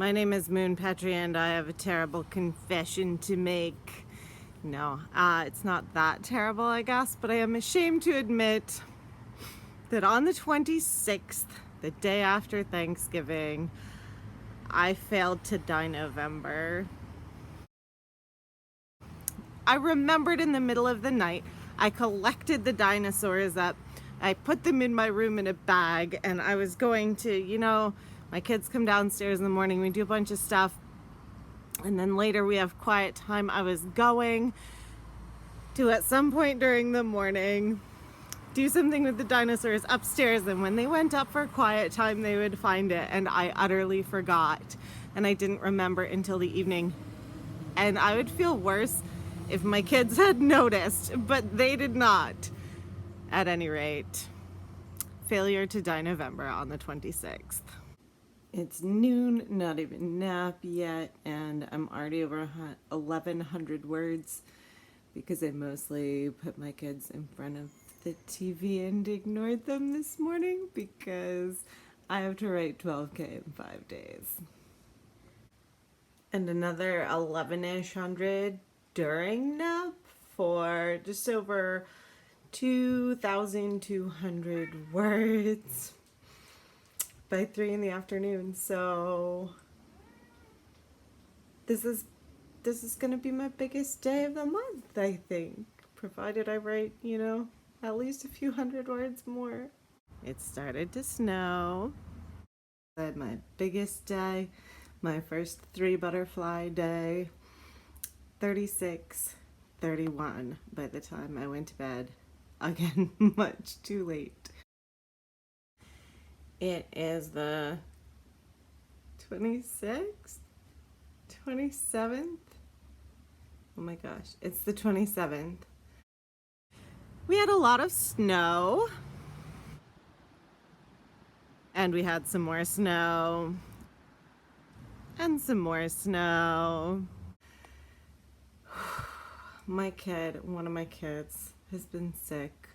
My name is Moon Petrie and I have a terrible confession to make. No, it's not that terrible, I guess, but I am ashamed to admit that on the 26th, the day after Thanksgiving, I failed to die November. I remembered in the middle of the night, I collected the dinosaurs up, I put them in my room in a bag, and I was going to, my kids come downstairs in the morning, we do a bunch of stuff, and then later we have quiet time. I was going to, at some point during the morning, do something with the dinosaurs upstairs, and when they went up for quiet time, they would find it, and I utterly forgot, and I didn't remember until the evening. And I would feel worse if my kids had noticed, but they did not. At any rate, failure to die November on the 26th. It's noon, not even nap yet, and I'm already over 1,100 words because I mostly put my kids in front of the TV and ignored them this morning because I have to write 12K in 5 days. And another 11-ish hundred during nap for just over 2,200 words by 3 in the afternoon. So this is gonna be my biggest day of the month, I think, provided I write, at least a few hundred words more. It started to snow. I had my biggest day, my first 3 butterfly day, 36, 31 by the time I went to bed. Again, much too late. It is the 26th, 27th. Oh my gosh, it's the 27th. We had a lot of snow. And we had some more snow. And some more snow. One of my kids, has been sick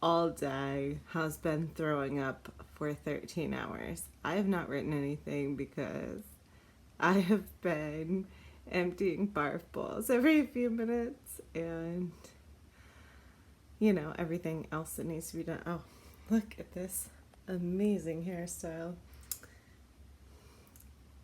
all day, has been throwing up for 13 hours. I have not written anything because I have been emptying barf bowls every few minutes and, everything else that needs to be done. Oh, look at this amazing hairstyle.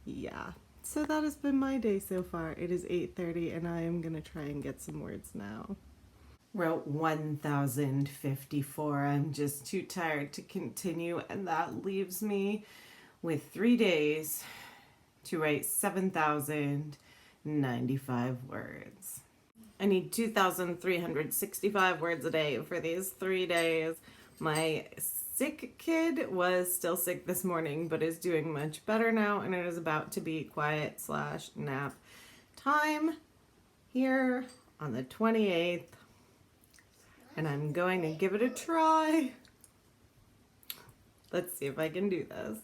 Yeah. So that has been my day so far. It is 8:30 and I am gonna try and get some words now. Wrote 1,054. I'm just too tired to continue, and that leaves me with 3 days to write 7,095 words. I need 2,365 words a day for these 3 days. My sick kid was still sick this morning, but is doing much better now, and it is about to be quiet/nap time here on the 28th. And I'm going to give it a try. Let's see if I can do this.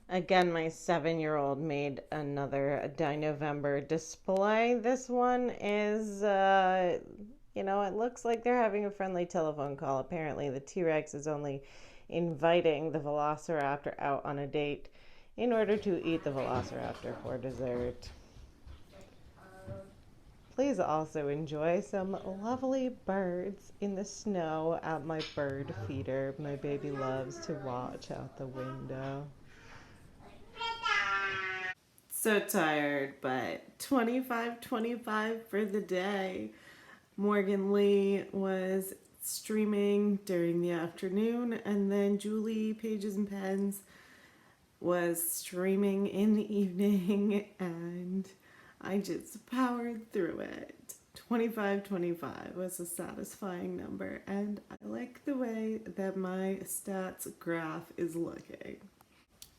Again, my 7-year-old made another Die November display. This one is, it looks like they're having a friendly telephone call. Apparently, the T-Rex is only inviting the Velociraptor out on a date in order to eat the Velociraptor for dessert. Please also enjoy some lovely birds in the snow at my bird feeder. My baby loves to watch out the window. So tired, but 25 for the day. Morgan Lee was streaming during the afternoon, and then Julie Pages and Pens was streaming in the evening, and I just powered through it. 25 was a satisfying number, and I like the way that my stats graph is looking.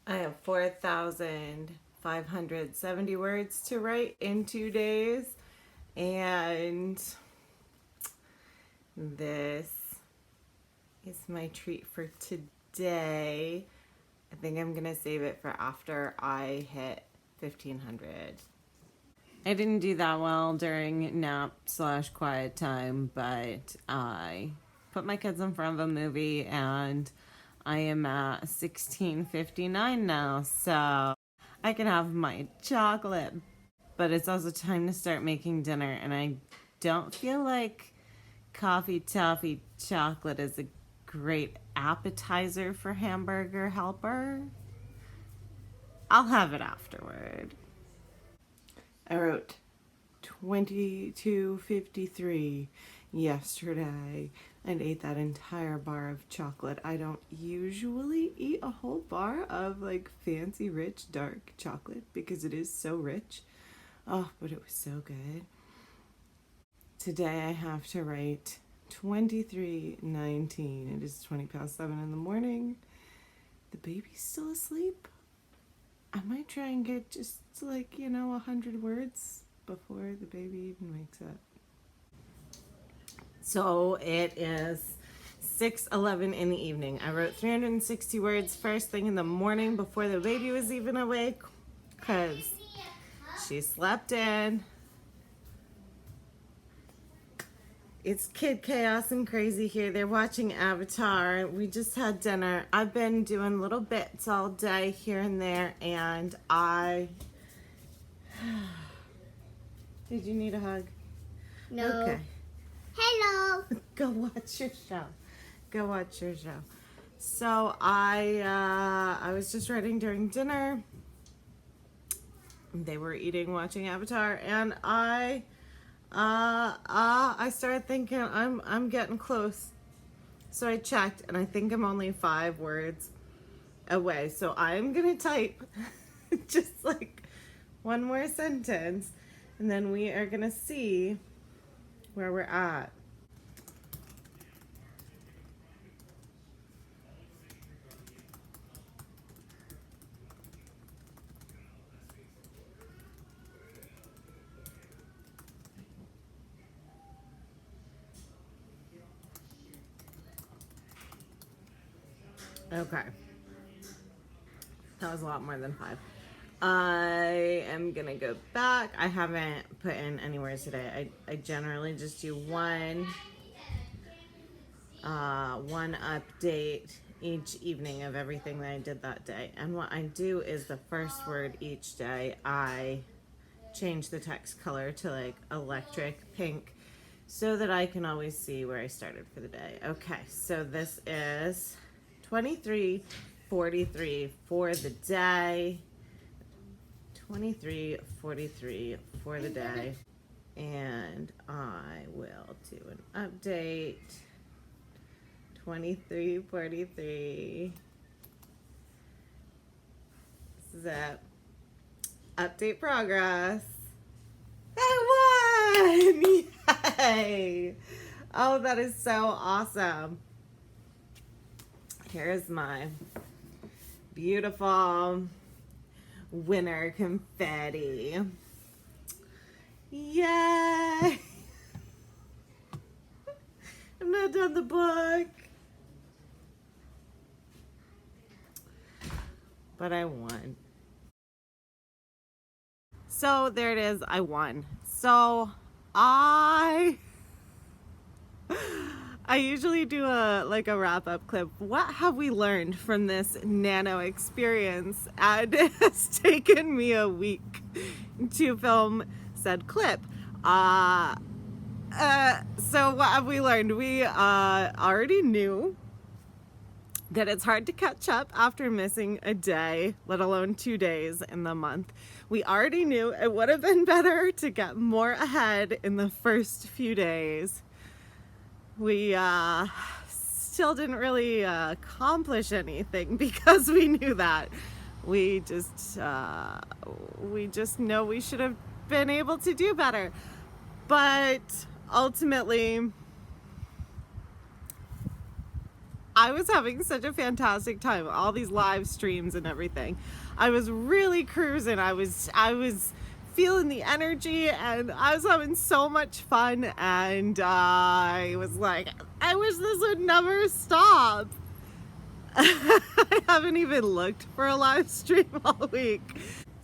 I have 4,570 words to write in 2 days, and this is my treat for today. I think I'm gonna save it for after I hit 1,500. I didn't do that well during nap/quiet time, but I put my kids in front of a movie and I am at 16:59 now, so I can have my chocolate, but it's also time to start making dinner, and I don't feel like coffee, toffee, chocolate is a great appetizer for hamburger helper. I'll have it afterward. I wrote 22:53 yesterday and ate that entire bar of chocolate. I don't usually eat a whole bar of like fancy rich dark chocolate because it is so rich. Oh, but it was so good. Today I have to write 23:19. It is 7:20 in the morning. The baby's still asleep. I might try and get just like, 100 words before the baby even wakes up. So it is 6:11 in the evening. I wrote 360 words first thing in the morning before the baby was even awake because she slept in. It's kid chaos and crazy here. They're watching Avatar. We just had dinner. I've been doing little bits all day here and there, and Did you need a hug? No. Okay. Hello. Go watch your show. Go watch your show. So I was just writing during dinner. They were eating, watching Avatar, and I started thinking I'm getting close. So I checked, and I think I'm only 5 words away. So I'm gonna type just like one more sentence, and then we are gonna see where we're at. Okay. That was a lot more than 5. I am gonna go back. I haven't put in any words today. I generally just do one update each evening of everything that I did that day. And what I do is the first word each day, I change the text color to like electric pink so that I can always see where I started for the day. Okay, so this is 23:43 for the day. 23:43 for the day. And I will do an update. 23:43. This is it. Update progress. I won! Yay! Oh, that is so awesome. Here's my beautiful winner confetti. Yay! I'm not done the book. But I won. So there it is, I won. So I usually do a wrap-up clip. What have we learned from this nano experience? And it has taken me a week to film said clip. So what have we learned? We already knew that it's hard to catch up after missing a day, let alone 2 days in the month. We already knew it would have been better to get more ahead in the first few days. We still didn't really accomplish anything because we knew that. We just know we should have been able to do better. But ultimately, I was having such a fantastic time, all these live streams and everything. I was really cruising. I was feeling the energy, and I was having so much fun, and I was like, I wish this would never stop. I haven't even looked for a live stream all week.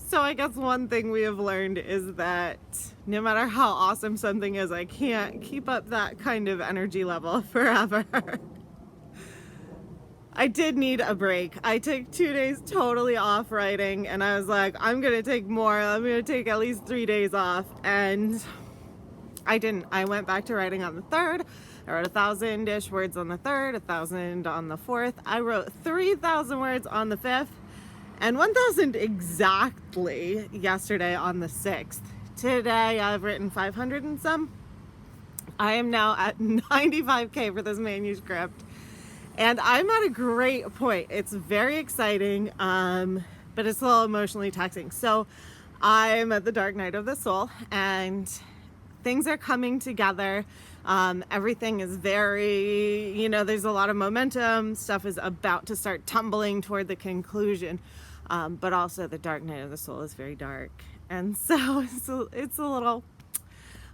So I guess one thing we have learned is that no matter how awesome something is, I can't keep up that kind of energy level forever. I did need a break. I took 2 days totally off writing, and I was like, I'm gonna take more. I'm gonna take at least 3 days off, and I didn't. I went back to writing on the 3rd. I wrote 1,000-ish words on the 3rd, 1,000 on the 4th. I wrote 3,000 words on the 5th, and 1,000 exactly yesterday on the 6th. Today I've written 500 and some. I am now at 95K for this manuscript, and I'm at a great point. It's very exciting, but it's a little emotionally taxing. So I'm at the dark night of the soul, and things are coming together. Everything is very, there's a lot of momentum. Stuff is about to start tumbling toward the conclusion. But also the dark night of the soul is very dark. And so it's a little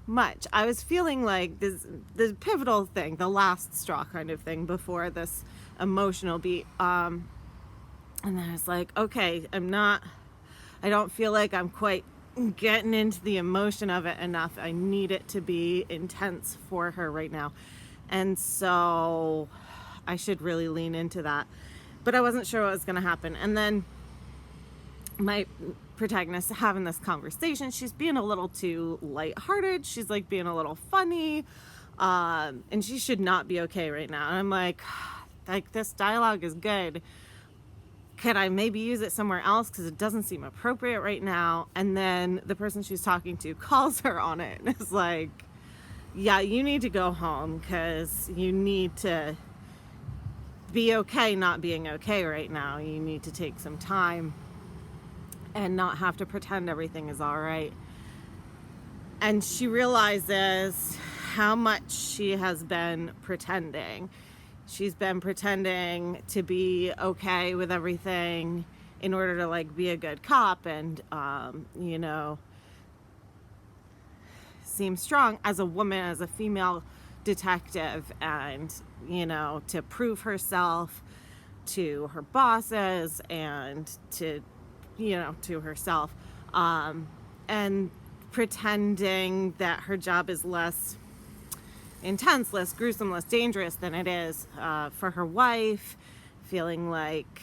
much. I was feeling like the pivotal thing, the last straw kind of thing before this emotional beat. And then I was like, okay, I don't feel like I'm quite getting into the emotion of it enough. I need it to be intense for her right now. And so I should really lean into that. But I wasn't sure what was going to happen. And then my protagonist having this conversation, she's being a little too lighthearted. She's like being a little funny. And she should not be okay right now. And I'm like, this dialogue is good. Could I maybe use it somewhere else? Because it doesn't seem appropriate right now. And then the person she's talking to calls her on it and is like, yeah, you need to go home because you need to be okay not being okay right now. You need to take some time and not have to pretend everything is all right. And she realizes how much she has been pretending. She's been pretending to be okay with everything in order to be a good cop and, seem strong as a woman, as a female detective, and, to prove herself to her bosses and to herself, and pretending that her job is less intense, less gruesome, less dangerous than it is for her wife, feeling like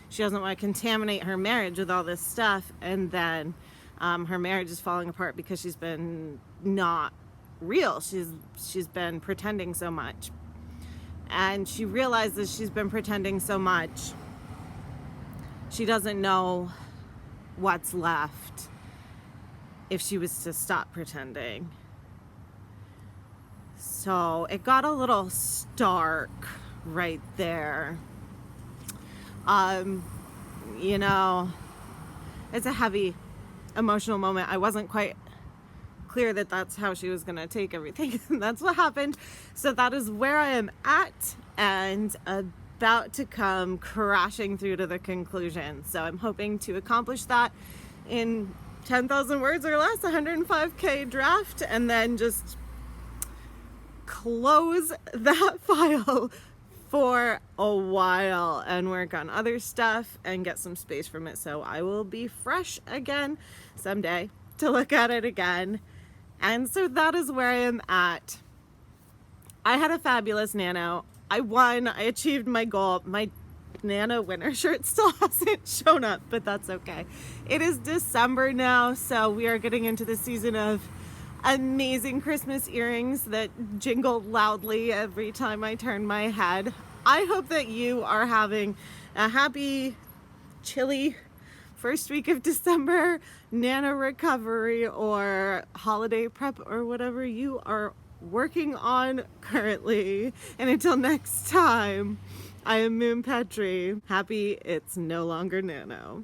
she doesn't want to contaminate her marriage with all this stuff, and then her marriage is falling apart because she's been not real. She's been pretending so much, and she realizes she's been pretending so much. She doesn't know what's left if she was to stop pretending. So it got a little stark right there. It's a heavy emotional moment. I wasn't quite clear that that's how she was going to take everything. And that's what happened. So that is where I am at, and about to come crashing through to the conclusion. So I'm hoping to accomplish that in 10,000 words or less, 105K draft, and then just close that file for a while and work on other stuff and get some space from it, so I will be fresh again someday to look at it again. And so that is where I am at. I had a fabulous Nano. I won. I achieved my goal. My Nano winner shirt still hasn't shown up, but that's okay. It is December now, so we are getting into the season of amazing Christmas earrings that jingle loudly every time I turn my head. I hope that you are having a happy, chilly first week of December, Nano recovery, or holiday prep, or whatever you are working on currently. And until next time, I am Moon Petrie. Happy it's no longer Nano.